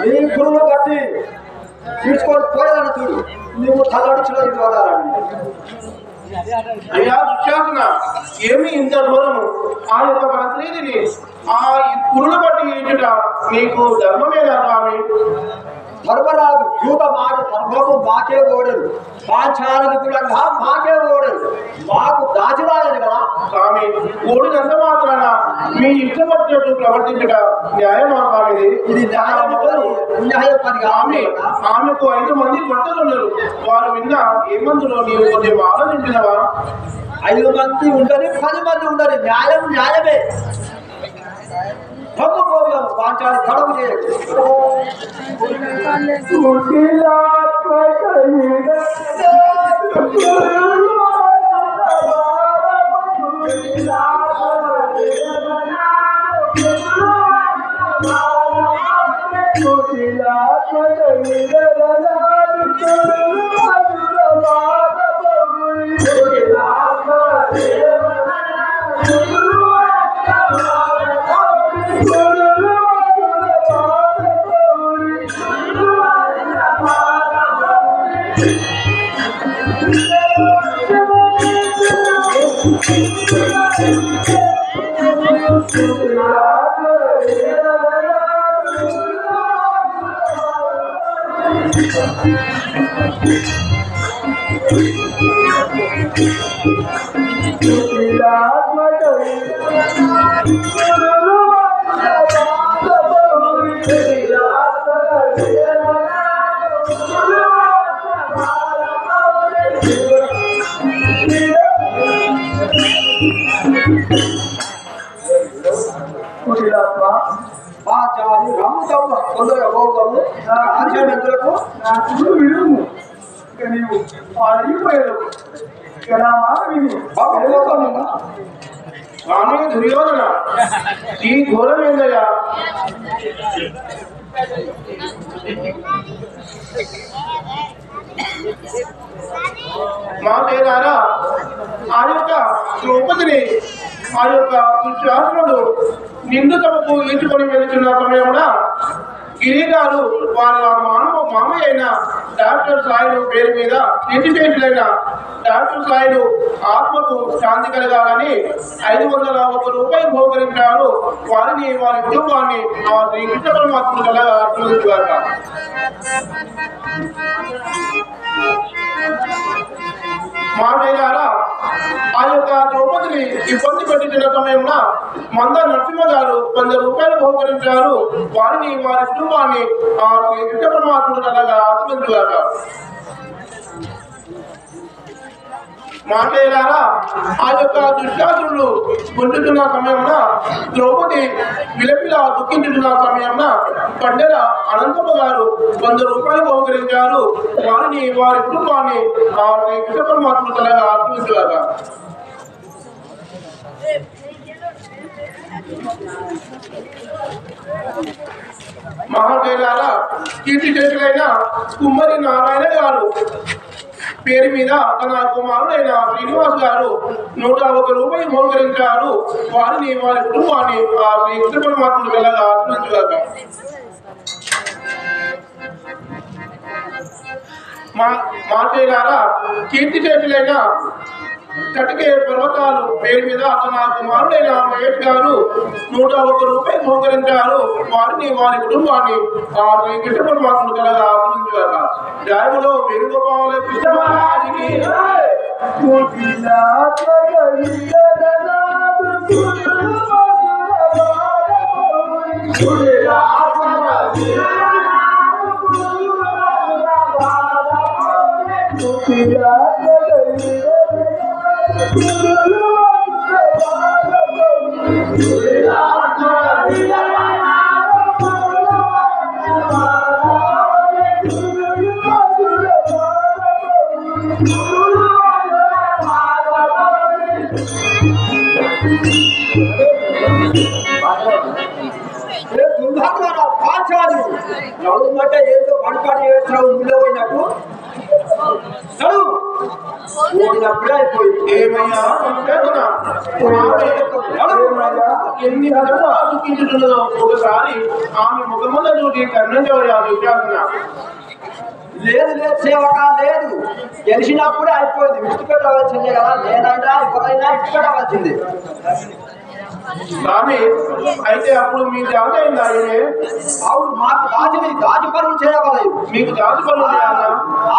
నీ గురువును బట్టి తీసుకొని పోయాలని చూడు నువ్వు తలడిచిన అయ్యా దుశ్శాసన ఏమి ఇంత దూరము ఆ యొక్క ప్రతినిధిని ఆ గురువును బట్టి ఇచ్చుట నీకు ధర్మమేనా స్వామి? ధర్మరాజు యూత మాట ధర్మము మాకే ఓడరు పాంచాలకు కూడా మాకే ఓడరు మాకు దాచిరాలేదు కదా స్వామి. ఓడినంత మాత్రాన మీ ఇష్టం వచ్చినట్టు ప్రవర్తించుట న్యాయమా స్వామిది? ఇది న్యాయ పని ఆమె ఆమెకు 5 మంది భర్తలు ఉన్నారు. వారు విన్న ఏమందులో నీవు కొంచెం ఆలోచించినవా? 5 మంది ఉండని 10 మంది ఉండని న్యాయం న్యాయమే. పాంచాలి కడపు చేయొచ్చు తొందరగా పోతాము ఆచరణకు విడుము నీవు అడిగిపోయాడు స్వామి దుర్యోధన ఈ ఘోరం ఏందయ్యా? మా పేరారా ఆ యొక్క ద్రౌపదిని ఆ యొక్క దుశ్శాసనుడు నిండు సభకు ఈడ్చుకొని వెళుతున్న సమయంలో గిరిగారు వాళ్ళ మామయ్య అయిన డాక్టర్ సాయిలు పేరు మీద ఇంటిపేషులైన డాక్టర్ సాయిలు ఆత్మకు శాంతి కలగాలని 501 రూపాయలు బహుకరించారు. వారిని వారి కుటుంబాన్ని ఆ శ్రీకృష్ణ పరమాత్ముడు కలగా ఆశీర్వదించారు. మాటయ్యారా ఆ యొక్క ద్రౌపదిని ఇబ్బంది పెట్టిన సమయంలో మంద నరసింహ గారు 100 రూపాయలు బహుకరించారు. వారిని వారి కుటుంబాన్ని ఆ శ్రీకృష్ణ పరమాత్ముడు కలగా ఆశీర్వదించారు. మాటయ్యారా ఆ యొక్క దుశ్శాసనులు పొందుతున్న సమయంలో ద్రౌపది విలపిలా దుఃఖించుతున్న సమయంలో పండెల అనంతమ్మ గారు 100 రూపాయలు బహుకరించారు. వారిని వారి కుటుంబాన్ని ఆ కృష్ణ పరమాత్ముడు కలగా ఆశీర్వదించారు. మహాదేవాల కీర్తి చేతులైన కుమ్మరి నారాయణ గారు పేరు మీద తన కుమారుడైన శ్రీనివాస్ గారు 101 రూపాయలు బహుకరించారు. వారిని వారి కుటుంబాన్ని ఆ శ్రీ కృష్ణ పరమాత్ముడు కలగా ఆశీర్వదించారు. మాటేగారా కీర్తి చేతులైన కటికే పర్వతాలు పేరు మీద తన కుమారుడైన మహేష్ గారు 101 రూపాయలు బహుకరించారు. వారిని వారి కుటుంబాన్ని ఆ కృష్ణ పరమాత్ముడు కలగా ఆశీర్వదించారు. జాయములో వేణుగోపాల కృష్ణ మహారాజుకి దుర్భాగ్యమైన పాచాలి నడుమంటే ఏదో పడిపాడి చేస్తున్నావు ఊళ్ళో పోయినట్టు నడు ఓడినప్పుడే అయిపోయింది. ఏమయ్యా ఎన్ని రకాలుగా ఆలోచించుతున్నదో ఒకసారి ఆమె ముఖముల చూసి కర్ణించవయ్యా విచారణ. లేదు లేదు సేవక లేదు, గెలిచినప్పుడే అయిపోయింది. విడిచిపెట్టవలసిందే కదా, నేనైనా ఎవరైనా విడిచిపెట్టవలసిందే. స్వామి అయితే అప్పుడు మీ జాతి అయిందా? అవును, మాకు దాచి పనులు చేయవలేదు. మీకు జాతి పనులు చేయాలా?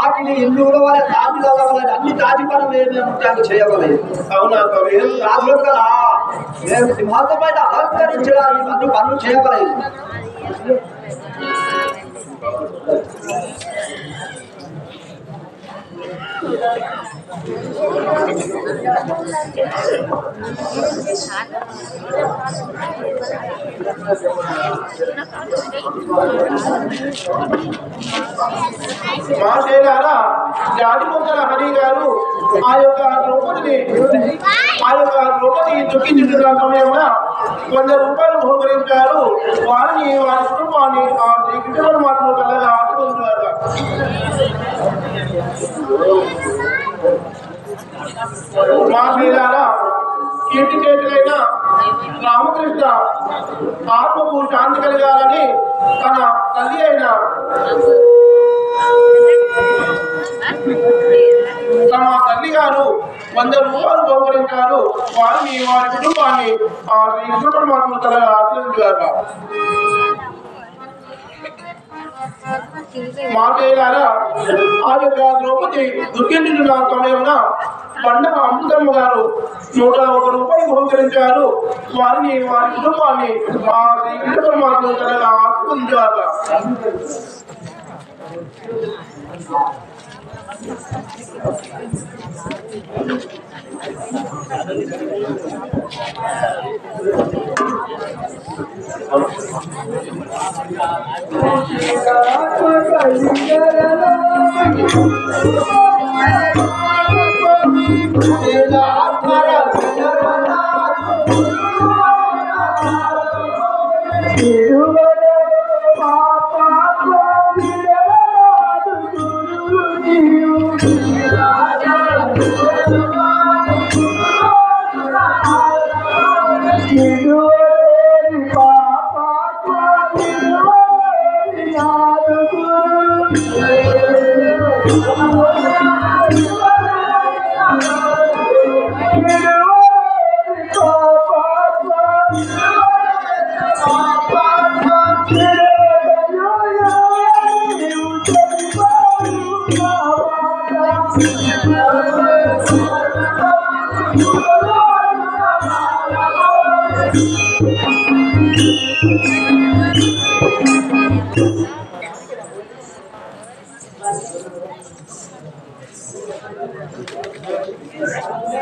ఆకిలి ఇల్లు వాళ్ళ దాచి చదవలేదు, అన్ని దాచి పనులు ఏమేమి చేయవలేదు. అవునా కవి? రాజు కదా, మేము సింహాసనం పైన అలంకరించడానికి అన్ని పనులు చేయవలేదు. మా శైలారా జాతిపొంగల హరి గారు ఆ యొక్క ద్రౌపదిని దుఃఖించుతున్న సమయంలో 100 రూపాయలు బహుకరించారు. వారిని వారి కుటుంబాన్ని ఆ శ్రీకృష్ణుడు మాత్రం కలగా ఆదుకుంటున్నారు. మా శైలారా కీర్తి చేతులైన రామకృష్ణ ఆత్మకు శాంతి కలగాలని తన తల్లి అయిన తమ తల్లి గారు 100 రూపాయలు బహుకరించారు. వారిని వారి కుటుంబాన్ని ఆ శ్రీకృష్ణుడు మాత్రం కలగా ఆశ్రయించారు. మాకేలారా ఆ యొక్క ద్రౌపది దుఃఖించుతున్న సమయంలో పండగ అమృతమ్మ గారు 101 రూపాయలు బహుకరించారు. వారిని వారి కుటుంబాన్ని ఆ శ్రీకృష్ణుడు మాత్రం కలగా ఆశ్రయించారు.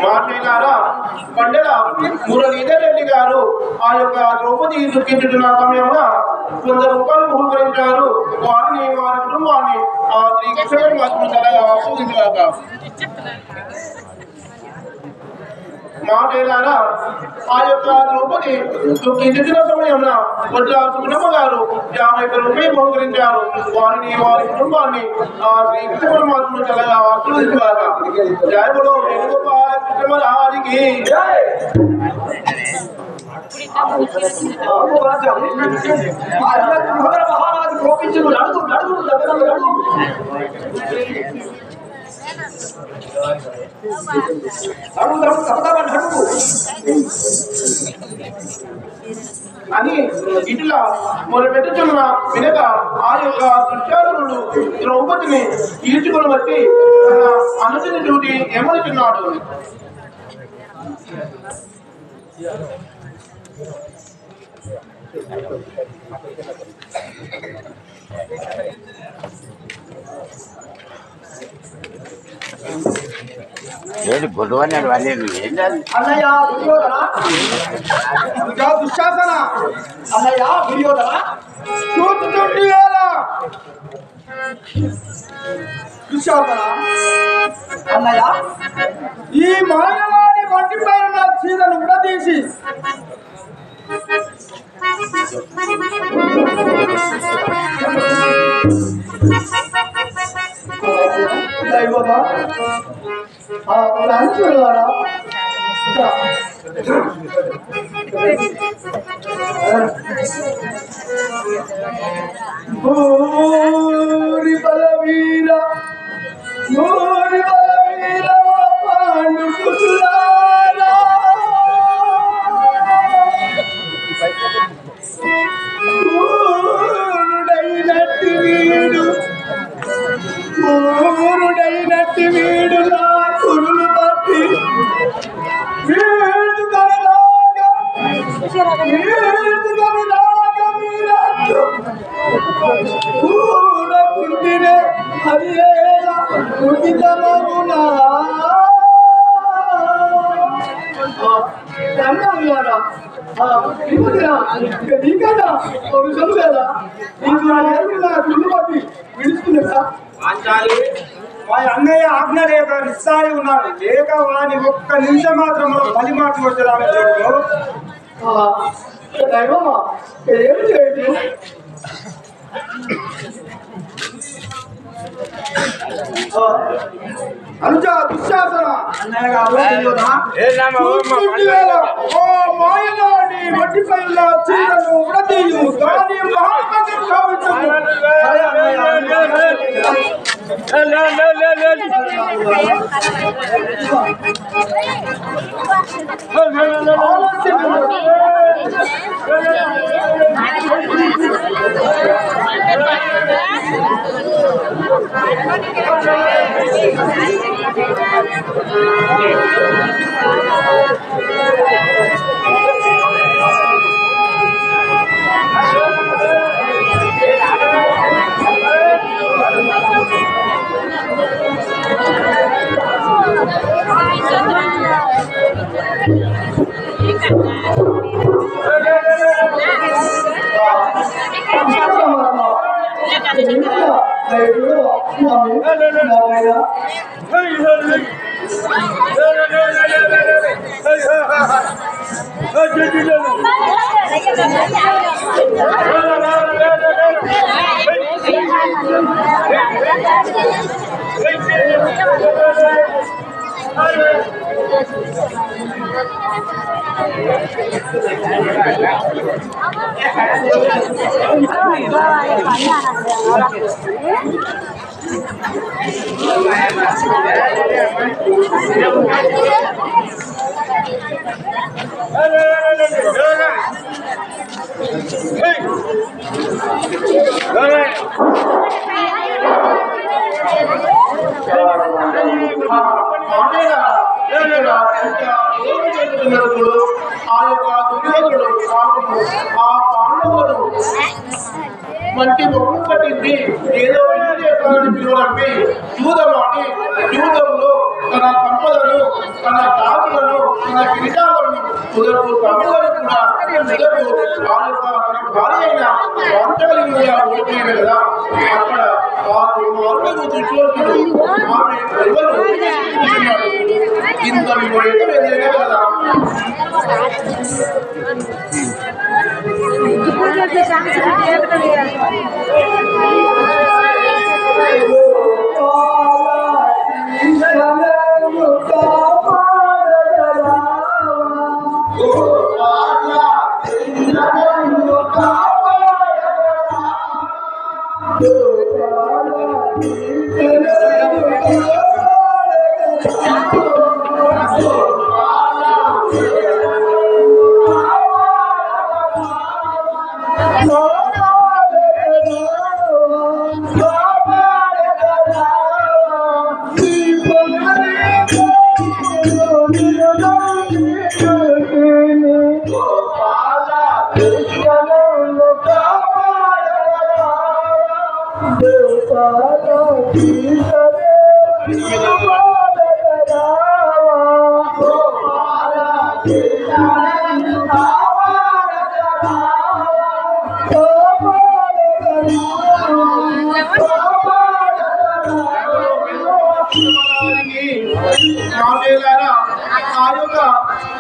మాట్లాడారా పండగ మురళీధర్ రెడ్డి గారు ఆ యొక్క ద్రౌపది దుఃఖించుతున్న సమయంలో 100 రూపాయలు బహుకరించారు. వారిని వారి కుటుంబాన్ని ఆ శ్రీకృష్ణుడు మాత్రం కలగా ఆస్వాదించాక మాట్లాడారా ఆ యొక్క ద్రౌపది దుఃఖించుతున్న సమయంలో వడ్ల సుగుణమ్మ గారు 50 రూపాయలు బహుకరించారు. వారిని వారి కుటుంబాన్ని ఆ శ్రీకృష్ణుడు మాత్రం కలగా ఆస్వాదించాక జయ బలో వేణుగోపాల కృష్ణమరాజుకి మహారాజు కోపించు నడుగు నడుగు నడుగు అని ఇట్లా మొదలుపెట్టుచున్న వినక ఆ యొక్క దుశ్శాసనుడు ద్రౌపదిని ఈడ్చుకుని బట్టి తన అనుజుని చూసి ఏమనుచున్నాడు. గొడవన్నాడు వాళ్ళే అన్నయ్య దుర్యోధన, దుశ్శాసన అన్నయ్య దుర్యోధన చూస్తుంటే దుశ్శాసన అన్నయ్య ఈ మాయవాడి వంటి పైన చీరను విడదీసి చేసి దైవమా చూడవారా భూరి బలవీర భూరి బలవీర పాండు కులారా ఊరుడైనట్టి వీడు ఊరుడైనట్టి వీడు నా కురులు పట్టి వీడు కనలాగా మీరట్టు ఊరకుంటినే హరియేలా ఉచితమగునా అన్నారా నీకన్నా ఒక విషయం లేదా నీకు నా కుళ్ళు పట్టి విడుచుకున్నా వారి అన్నయ్య ఆజ్ఞ లేక నిస్సారి ఉన్నాడు లేక వాని ఒక్క నిమిషం మాత్రం బలి మార్చి వచ్చేదాన్ని దైవమా ఏం చేయదు అనుజా దుశ్శాసన ఓ మాయలాడి మట్టిపై చీరను ఉడతీయు దాని మహామంత్రం కావించము మంచి బొమ్మ పట్టింది ఏదో పిలువడంపి జూదమాడి జూదంలో తన సంపదను తన దాతులను తన కిరీటాలను కుదరపు తమ్ములను కూడా కుదరపు తన భార్య అయిన వంటగలిగిన ఓడిపోయింది కదా అక్కడ మార్గలు దుర్యోధుడు ఆమె ఎవరు కూర్చున్నాడు ఇంత విపరీతం ఏదైనా కదా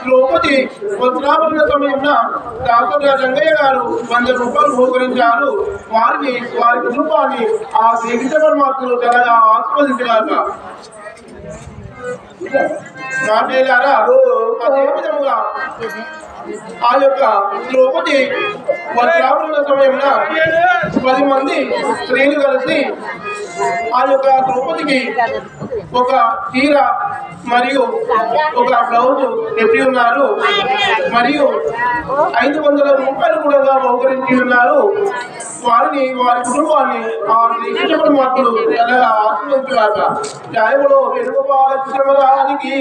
ద్రౌపది ద్రౌపది వస్త్రాభరణ సమయంలో డాక్టర్ రంగయ్య గారు 100 రూపాయలు బహుకరించారు. వారి కుటుంబాన్ని ఆ శ్రీకృష్ణ పరమాత్మలు చాలా ఆస్వాదించగాక. మాట్లాడారా అదే విధముగా ఆ యొక్క ద్రౌపది వస్త్రాభరణ సమయంలో 10 మంది స్త్రీలు కలిసి ఆ యొక్క ద్రౌపదికి ఒక చీర మరియు ఒక బ్లౌజ్ తెచ్చి ఉన్నారు. మరియు 500 రూపాయలు కూడా బహుకరించి ఉన్నారు. వారి కుటుంబాన్ని ఆ శ్రీకృష్ణ పరమాత్ముడు చాలా ఆశీర్వదించుగాక. న్యాయములో వెనుకబాల కృష్ణరానికి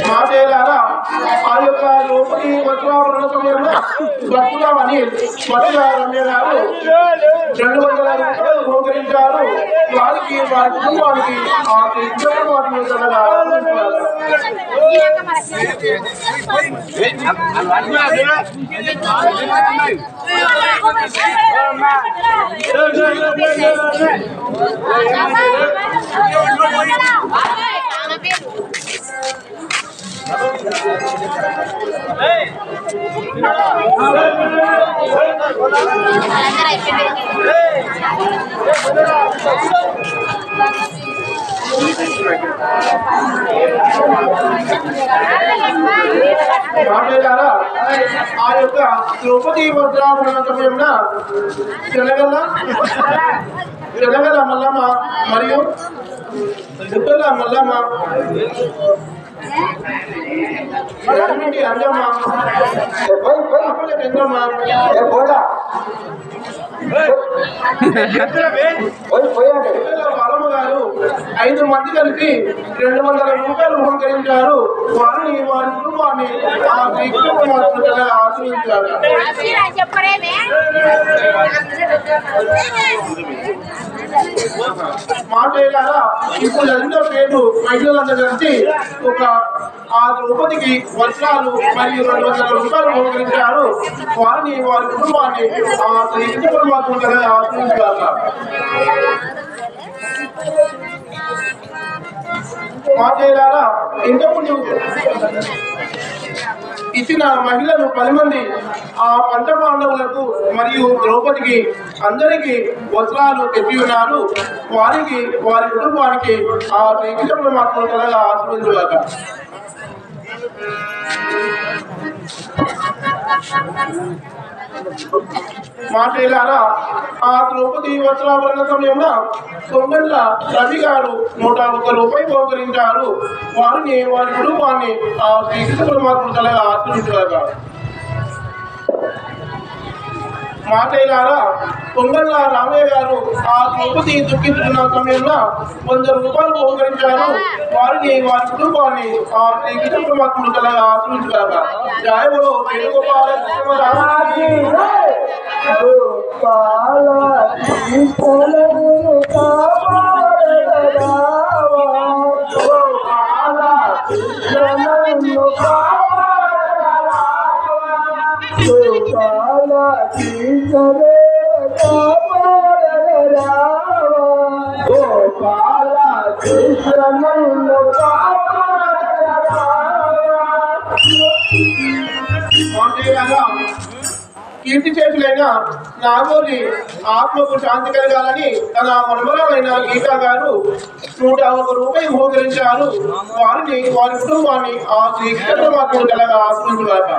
మాటేలారా ఆ యొక్క ద్రౌపది వస్త్రాభరణ సమయంలో భక్తుల అనిల్ భక్తుల రమ్య గారు 200 రూపాయలు బహుకరించారు. వారి కుటుంబానికి ఆ శ్రీకృష్ణ మాట్లాడారా ఆ యొక్క ద్రౌపది వస్త్రాభరణ సమయంలో తెలంగాణ మల్లమ్మ మరియు గుట్టల మల్లమ్మ అంజమ్మ చంద్రమ్మ బాలమ్మ గారు 5 మంది కలిసి 200 రూపాయలు బహుకరించారు. వారి కుటుంబాన్ని ఆ ఆశీర్వదించారు. మాట్లాడారా ఇప్పుడు ఎంతో పేరు మహిళలందరూ కలిసి ఒక ఆ ద్రౌపదికి వస్త్రాలు మరియు 200 రూపాయలు బహుకరించారు. వారి కుటుంబాన్ని ఆ శ్రీకృష్ణ పరమాత్ముడు ఆశీర్వదించారు. మాట్లాడారా ఇంతకుముందు ఇచ్చిన మహిళలు 10 మంది ఆ పంచపాండవులకు మరియు ద్రౌపదికి అందరికీ వస్త్రాలు తెచ్చి ఉన్నారు. వారి కుటుంబానికి ఆ శ్రీకృష్ణ పరమాత్ముడు చాలా ఆశీర్వదించుగాక. మాట్లాడారా ఆ ద్రౌపది వస్త్రాభరణ సమయంలో తొంగళ్ళ రవి గారు 101 రూపాయలు బహుకరించారు. వారి కుటుంబాన్ని ఆ శ్రీకృష్ణ పరమాత్ముడు చాలా ఆశీర్వదించుగాక. మాట్లాడారా తొంగళ్ళ రామయ్య గారు ఆ ద్రౌపది దుఃఖించుకున్న సమయంలో 100 రూపాయలు బహుకరించారు. వారి కుటుంబాన్ని ఆ శ్రీకృష్ణ పరమాత్ముడు చాలా ఆశీర్వదించుగాక. న్యాయములో వేణుగోపాల కీర్తి చేతులైన నాగోలి ఆత్మకు శాంతి కలగాలని తన మనమరాలైన గీతా గారు 101 రూపాయలు బహుకరించారు. వారి కుటుంబాన్ని ఆ శ్రీకృష్ణ పరమాత్ముడు కలగా ఆశీర్వదించుగాక.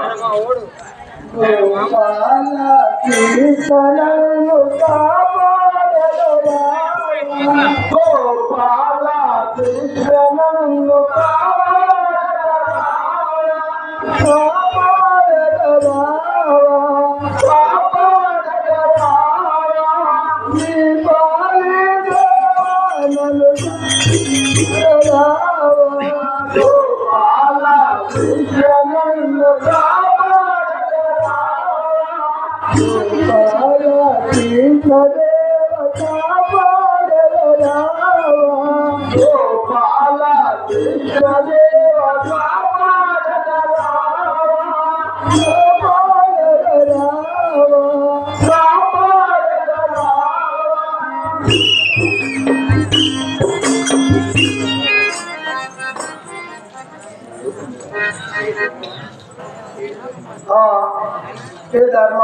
ఏ ధర్మ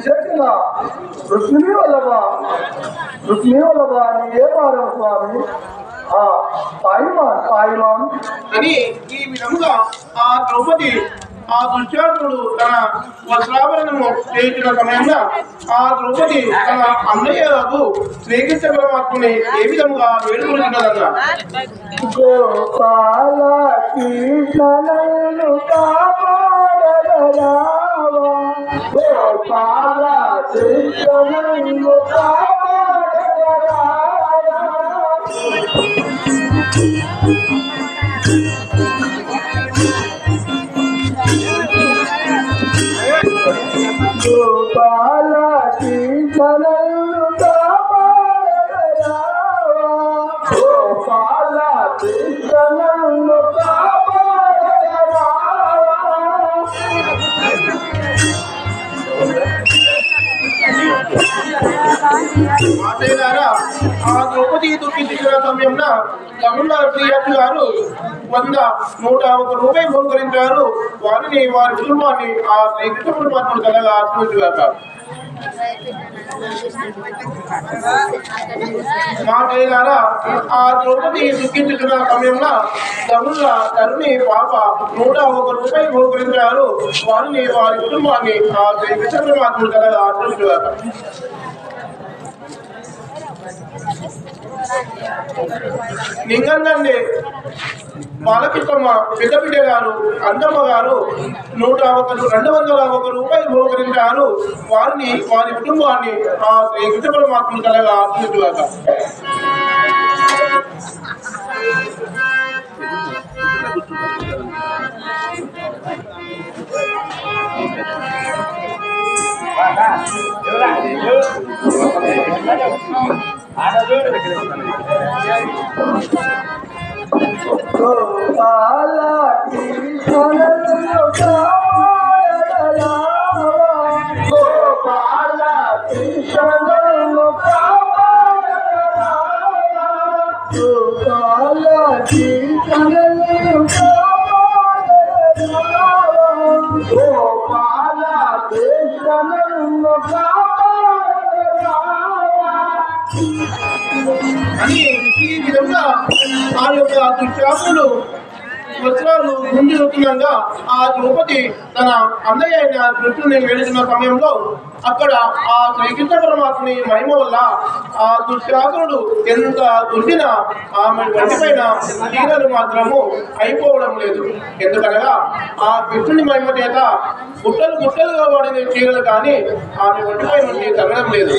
చెప్పిన రుక్మిణి వల్లభా నీవే పారం స్వామి పాయిమాన్ అని ఈ విధముగా ఆ ద్రౌపది ఆ దుశ్శాసనుడు తన వస్త్రాభరణము చేయించిన సమయంలో ఆ ద్రౌపది తన అన్నయ్యకు శ్రీకృష్ణ పరమాత్మని ఏ విధముగా వేడుకుంటున్నదన్నా గోపాల కృష్ణను కాపాడరావా గోపాల కృష్ణను కాపాడరావా గోపాల కృష్ణను కాపాడరావా గోపాల కృష్ణను కాపాడరావా మాటేదారా ఆ ద్రౌపది దుఃఖించిన సమయంలో తమిళ శ్రీయప్ప గారు 100-101 రూపాయలు బహుకరించారు. వారిని వారి కుటుంబాన్ని ఆ శ్రీకృష్ణ పరమాత్ముడు కలగా ఆశ్రయించారు. మాటేదారా ఆ ద్రౌపది దుఃఖించుతున్న సమయంలో తమిళ తరుణి పాప 101 రూపాయలు బహుకరించారు. వారిని వారి కుటుంబాన్ని ఆ శ్రీకృష్ణ పరమాత్ముడు కలగా ఆశ్రయించారు. నింగండి బాలకృష్ణమ్మ పెద్దబిడ్డ గారు అందమ్మ గారు 201 రూపాయలు బహుకరించారు. వారిని వారి కుటుంబాన్ని ఆ శ్రీకృష్ణ పరమాత్ముడు కలగా ఆశ్రయించుగాక. గోపాల కృష్ణను కాపాడరావా గోపాల కృష్ణను కాపాడరావా గోపాల కృష్ణను కాపాడరావా గోపాల కృష్ణను కాపాడరావా అని ఈ విధంగా ఆ యొక్క దుశ్శాసనుడు వస్త్రాలు ముందు నొక్కినంగా ఆ ద్రౌపది తన అన్నయ్య అయిన కృష్ణుని వెళుతున్న సమయంలో అక్కడ ఆ శ్రీకృష్ణ పరమాత్మని మహిమ వల్ల ఆ దుశ్శాసనుడు ఎంత దుండినా ఆమె ఒంటిపైన చీరలు మాత్రము అయిపోవడం లేదు. ఎందుకనగా ఆ కృష్ణుని మహిమ చేత గుట్టలు గుట్టలుగా వాడిన చీరలు కానీ ఆమె ఒంటిపై నుండి తగ్గడం లేదు.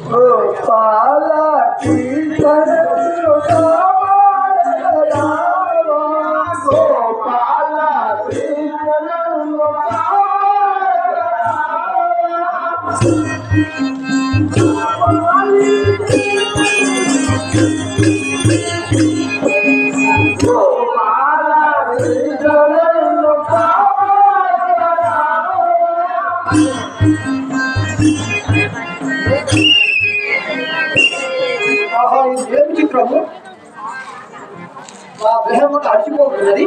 గోపాల కృష్ణను కాపాడరావా గోపాల కృష్ణను గోపాల కృష్ణను కాపాడరావా. ఏమి చిత్రము ఆ దేహం అడిచిపోతున్నది.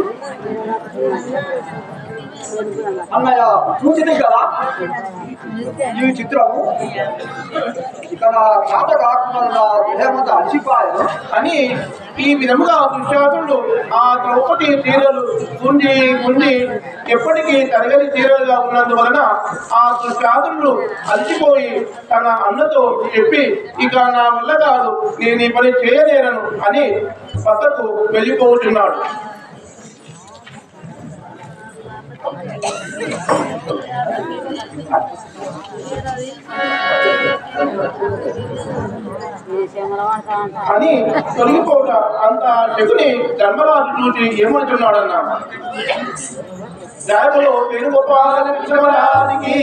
అన్నయ్య చూసింది కదా ఈ చిత్రము. ఇక్కడ చేత కాకుండా దేహమంతా అడిచిపోయాను అని ఈ విధముగా దుశ్శాసనుడు ఆ ద్రౌపది చీరలు ఉండి ఎప్పటికీ తరగని చీరలుగా ఉన్నందువలన ఆ దుశ్శాసనుడు అలసిపోయి తన అన్నతో చెప్పి ఇక నా వల్ల కాదు, నేను ఈ పని చేయలేనను అని పక్కకు వెళ్ళిపోతున్నాడు. అని తొలగిపోట అంత శకుని ధర్మరాజు చూసి ఏమంటున్నాడన్నా, రాయములో వేణుగోపాలకి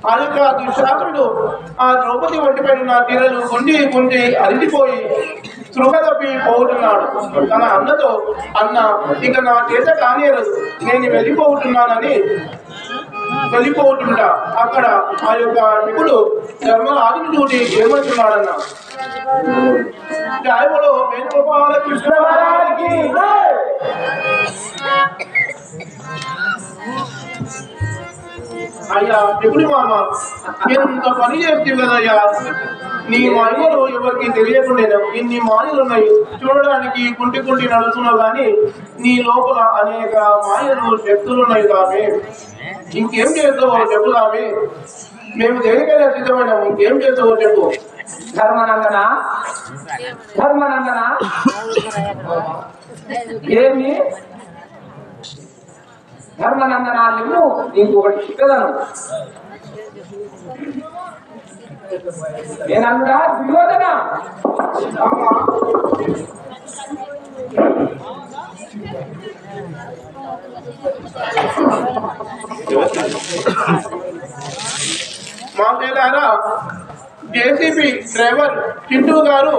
ఆ యొక్క దుశ్శాసనుడు ఆ ద్రౌపది ఒంటిపై ఉన్న చీరలు గుండి అరిగిపోయి స్పృహ తప్పి పోతున్నాడు. తన అన్నతో, అన్న ఇక నా చేత కానేరదు, నేను వెళ్ళిపోతున్నానని వెళ్ళిపోతుంట అక్కడ ఆ యొక్క నిపుడు ధర్మరాజుని చూసి ఏమంటున్నాడన్న జయములో వేణుగోపాల కృష్ణ అయ్యా ఎప్పుడు మామ నేను ఇంత పని చేస్తే కదయ్యా నీ మాయలు ఎవరికి తెలియకుండా ఇన్ని మాయలు ఉన్నాయి చూడడానికి కుంటి నడుస్తున్నావు కానీ నీ లోపల అనేక మాయలు శక్తులు ఉన్నాయి కామె ఇంకేం చేస్తావో చెప్పు కామె మేము దేనికైనా సిద్ధమైనాము ఇంకేం చేస్తావో చెప్పు ధర్మనందన ఏమి ధర్మనందన నువ్వు నీకు ఒకటి చెప్పేదాను నేనన్నా దుర్యోధన మా పేరారా జేసీబీ డ్రైవర్ చింటూ గారు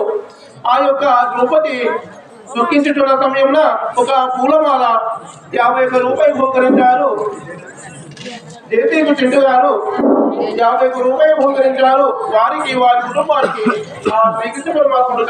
ఆ యొక్క ద్రౌపది దుఃఖించుతున్న సమయంలో ఒక పూలమాల 51 రూపాయలు బహుకరించారు. జేసీబీ చింటూ గారు 51 రూపాయలు బహుకరించారు. వారికి వారి కుటుంబానికి ఆ శ్రీకృష్ణ పరమాత్ముడు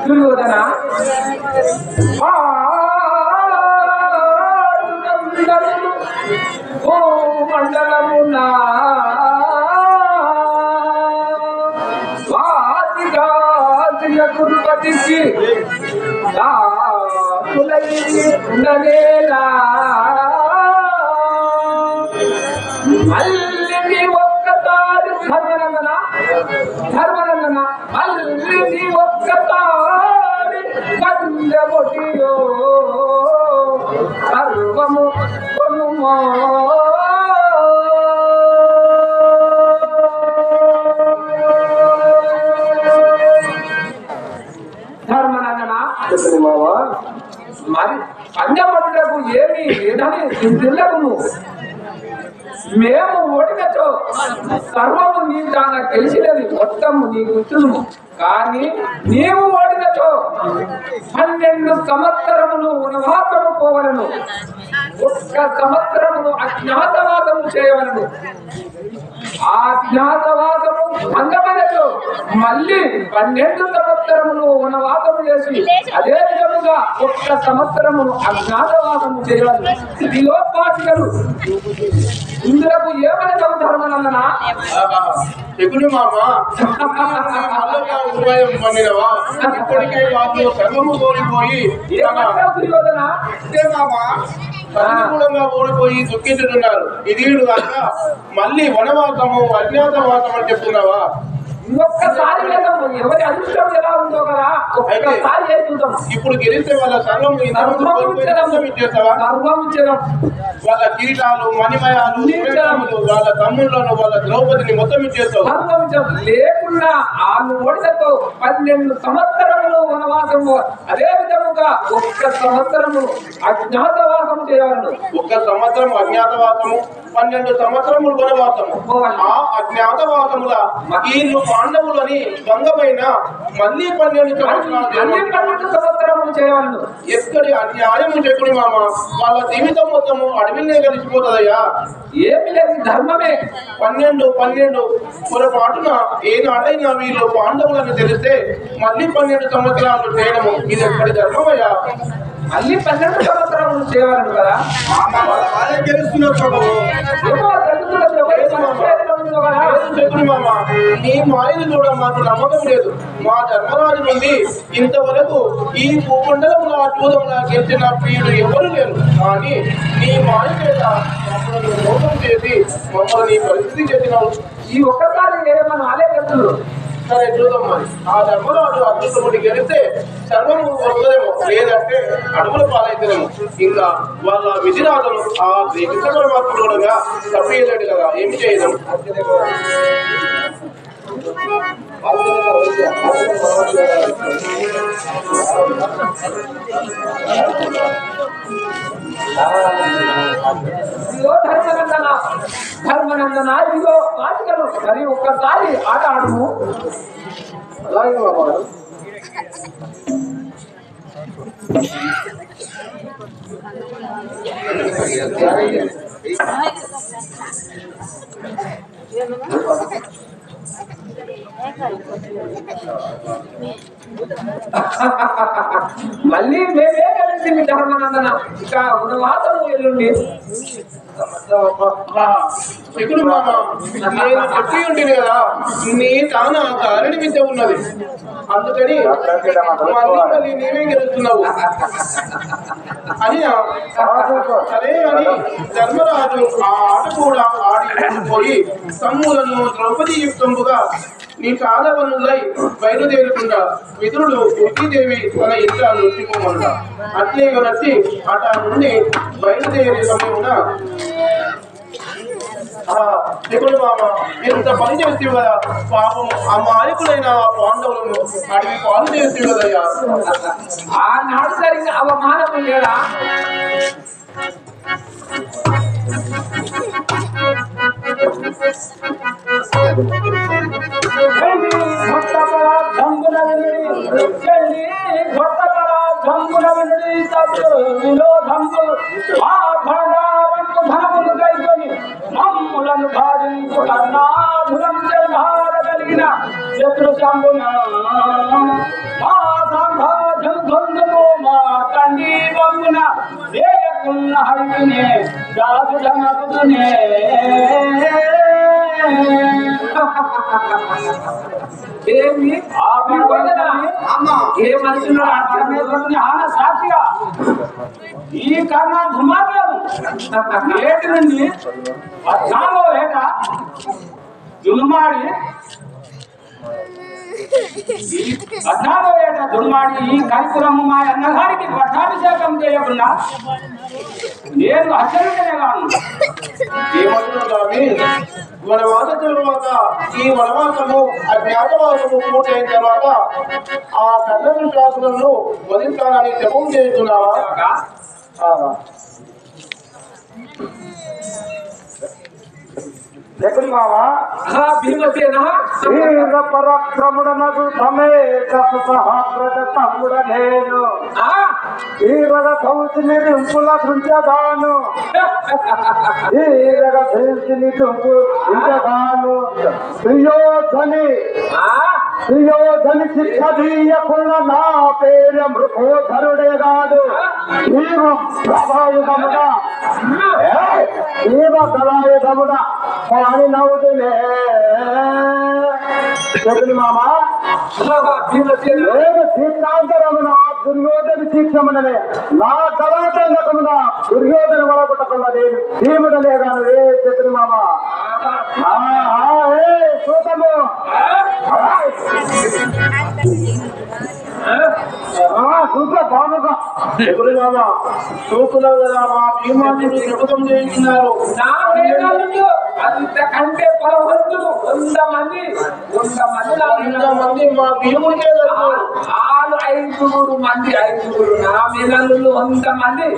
దుర్యోధన ఓ మండలమునా గురుపతికి ఉండనేలా మళ్ళీ ఒక్కసారి ధర్మనందన మళ్ళీ ఒక్కసారి కందబొటియో సర్వము కొనుమో ధర్మనందన మరి పంచపడుటకు ఏమి లేదని చింతలకు మేము ఓడినచో సర్వము నీ దాకా తెలిసినది మొత్తము నీకు ఇచ్చును. కానీ నీవు ఓడినచో 12 సంవత్సరములు వనవాసము పోవలను, 1 సంవత్సరమును అజ్ఞాతవాసము చేయవలను. ఆ అజ్ఞాతవాసము భంగమైనచో మళ్ళీ 12 సంవత్సరములు వనవాసము చేసి అదే విధముగా 1 సంవత్సరమును అజ్ఞాతవాసము చేయవలను. ఇదిలో పాటికలు ఇందులకు ఏమైనా ధర్మనందన ఎగురు మామ ఉపాయం పండినవా ఇప్పటికే వాళ్ళు సర్వము కోల్పోయి ప్రతికూలంగా ఓడిపోయి దుఃఖించుతున్నారు. ఇది కాక మళ్ళీ వనవాసము అజ్ఞాతవాసం అని చెప్తున్నావా? ఒక్కసారి ఎవరి అదృష్టం ఎలా ఉందో కదా ఒక్కసారి చేస్తుంటాం. ఇప్పుడు గెలిస్తే వాళ్ళ సర్వం వాళ్ళ కిరీటాలు మణిమయాలు వాళ్ళ తమ్ముళ్లను వాళ్ళ ద్రౌపదిని మొత్తం ఇచ్చేస్తావు. లేకుండా ఆమె ఓడితో 12 సంవత్సరములు వనవాసము, అదే విధముగా 1 సంవత్సరము అజ్ఞాతవాసము చేయాలను. 1 సంవత్సరం అజ్ఞాతవాసము, 12 సంవత్సరములు వనవాసము. ఆ అజ్ఞాతవాసముల వీళ్ళు పాండవులని భంగమైన మళ్ళీ 12 సంవత్సరములు చేయాలను. ఎక్కడి అన్యాయము చెక్కుని మామ వాళ్ళ జీవితం మొత్తము అడవినే కలిసిపోతుందయ్యా. ఏమి లేదు ధర్మమే. 12 పొరపాటున ఏనాడైనా వీళ్ళు పాండవులని తెలిస్తే మళ్ళీ 12 సంవత్సరాలు చేయడము ఇది ఎక్కడి ధర్మమయ్యా? మళ్ళీ 12 సంవత్సరాలు చేయాలను కదా. నీ మాయను చూడ మాకు నమ్మకం లేదు. మా ధర్మరాజు నుండి ఇంతవరకు ఈ భూమండలంలో అద్భుతంగా గెలిచిన వీడు ఎవరు లేరు. కానీ నీ మాయ చేత మమ్మల్ని మోసం చేసి మమ్మల్ని పరిస్థితి చేసినావు. ఈ ఒక్కసారి మనం ఆలోచిస్తున్నారు. సరే చూద్దాం. మరి ఆ ధర్మరాజు అద్భుతముడి గెలిస్తే సర్వము వస్తుందేమో, లేదంటే అడుగుల పాలైతేనేమో. ఇంకా వాళ్ళ విధిరాజులు ఆ శ్రీకృష్ణ పరమాత్ముడు కూడా తప్పేయలేడు కదా, ఏమి చేయడం. ఇదిగో ధర్మనందన ఇదిగో బాలికలు మరి ఒక్కసారి ఆట ఆడుము. అలాగే బాబాగారు. మళ్ళీ మేమే కలిసింది ధర్మనందన. ఇక ఉన్నవాసము ఎల్లుండి ఇప్పుడు మామ నేను చెప్పి ఉంటుంది కదా, నీ తాన కారణి విద్య ఉన్నది, అందుకని మళ్ళీ నేనే గెలుస్తున్నావు అని. సరే అని ధర్మరాజు ఆ ఆట కూడా ఆడిపోయి తమ్ములను ద్రౌపది యుక్తంబుగా నీ సాధవనులై బయలుదేరకుండా మిత్రుడు ఉట్టిదేవి తన ఇంట నృత్యమన్నా అట్లే నచ్చి అట నుండి బయలుదేరే సమయమున ఇప్పుడు మామ ఇంత పని చేస్తే కదా, పాపం ఆ మాలికులైన పాండవులను అడిగి పాలు చేస్తే కదయ్యా. ఆనాడు జరిగిన అవమానము లేదా? మమ్ములను భావించు కర్ణాధురం కలిగిన శత్రు శంభున మా సాంభాజం గొంతుము మా తండ్రి బొమ్మున దేకున్న హరినే దాసు జనకునే. ఏమి ఏమంటున్నాడు సాక్షిగా ఈ కర్ణ దుర్మార్గం ఏటి నుండి పద్నాలుగో ఏట దుర్మాడి ఈ కార్యక్రమం మా అన్నగారికి పట్టాభిషేకం చేయకుండా నేను హెచ్చరికనే కాను. ఏమంటున్నాను వనవాస తరువాత ఈ వనవాసము అజ్ఞాతవాసము పూర్తయిన తర్వాత ఆ కన్నడ శాసనంలో వదిలిస్తానని జపం చేస్తున్నావా? ఎక్కడి మావా భీమసేన వీర పరాక్రముడనగు సమేత సహస్రజ తమ్ముడ నేను వీరగ సౌతి నింపుల సృంచగాను వీరగ సౌతి నింపుగాను ప్రియోధని శిక్ష దీయకున్న నా పేరు మృగోధరుడే కాదు భీమ ప్రభాయుధముడా భీమ కళాయుధముడా అని నవ్వుతులే చెప్పండి మామ. నేను సీతాంతరమున దుర్యోధన శిక్షముననే నా కళాటమున దుర్యోధన వలగొట్టకుండా నేను భీముడలే కాను రే చెప్పండి మామ. చూద్దాము చూసా బాగుగా ఎప్పుడు మామ చూస్తున్నావు కదా, మా భీమాన్ని ప్రభుత్వం చేస్తున్నారు. అంతకంటే 100 మంది మా భీముడికే వాళ్ళు 5 మంది నా మేనల్లు 100 మంది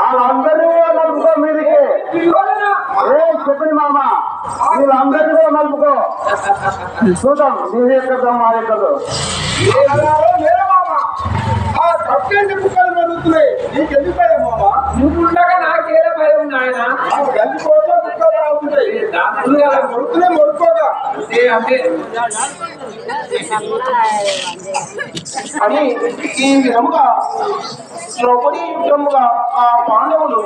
వాళ్ళందరూ నలుపుకో మీదికి చెప్పండి మామ. వీళ్ళందరినీ కూడా నలుపుకో చూద్దాం నీది ఎక్కదాం మా ఎక్కదు. తప్పేంటి కుక్కలు పెరుగుతున్నాయి నీకెందుకు భయం మామా? నువ్వుండగా నాకేదో భయం నాయన. గల్లిపోతే కుక్కలు రావుతున్నాయి మొరుకునే మొరుకోగా అంటే అని ఈ విధముగా ద్రౌపది యుద్ధముగా ఆ పాండవులు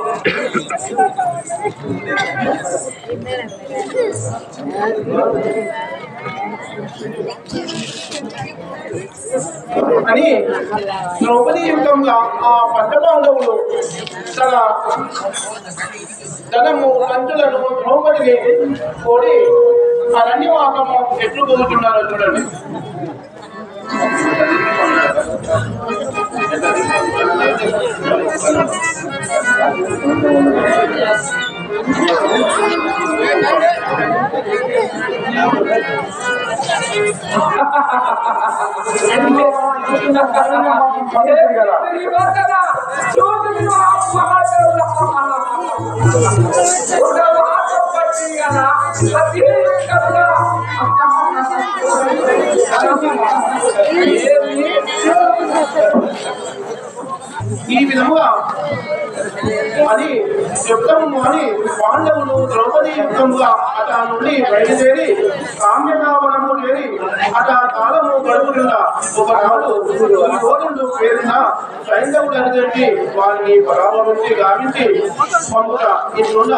అని ద్రౌపది యుద్ధంగా ఆ పంచపాండవులు తన ధనము కంచులను ద్రౌపదిని కోడి అరణ్యవాసము ఎట్లు కోరుతున్నారో చూడండి. ఈ విధముగా అని యుద్ధము అని పాండవులు ద్రౌపది యుద్ధముగా అట నుండి బయలుదేరి కామ్యకావనము చేరి అట కాలము గడుపుతున్న ఒకనాడు దుర్యోధనుడు పేరున సైంధవుడు అనిచెప్పి వారిని పరాభవించి గావించి పంపుట ఇట్లున్న